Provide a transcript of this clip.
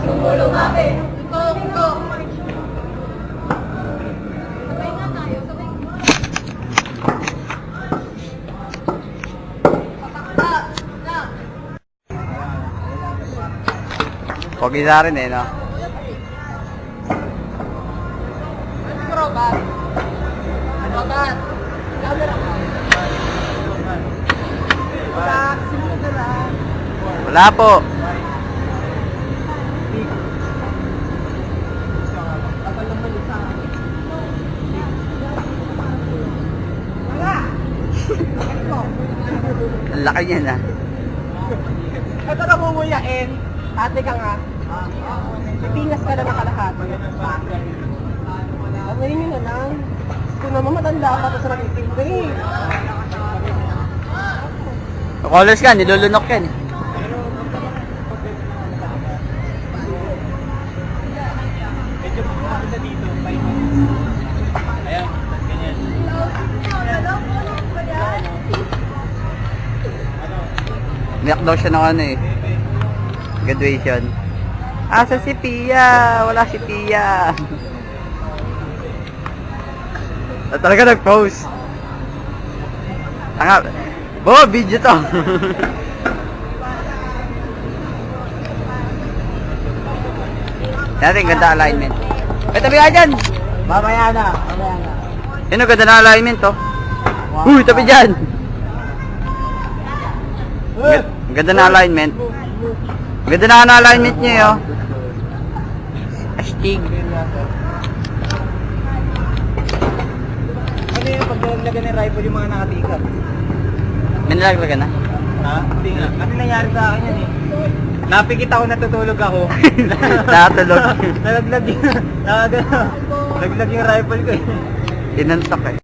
Tumulong namin. Ito. Sabay nga tayo, sabay nga. Pogi na rin eh, no? Robot. Robot. Wala po. Ang laki niya na. Ito na mumuyain. Ate ka nga. Pipingas ka na nakalahat. Aminin nyo na lang. Kung naman matanda ka, tapos nakikita eh. Colors ka, nilulunok yan. Ayan, ganyan. Umiyak daw siya ng ano eh. Graduation. Asa si Pia? Wala si Pia. Talaga nag-post. Tanga. Bo, video to. Natin, ganda alignment. Tabi ka dyan. Mamaya na. Yun o, ganda na alignment to. Uy, tabi dyan. Ganda na alignment. Ganda na alignment niya yun. Astig. Ano yung paglalagyan ng rifle yung mga nakatikap? May nalaglagan na. Ha? Hindi nga. Kasi nangyari sa akin yan eh. Napikit ako, natutulog ako. Nakatulog. Nalaglag yung rifle ko eh. Tinantok eh.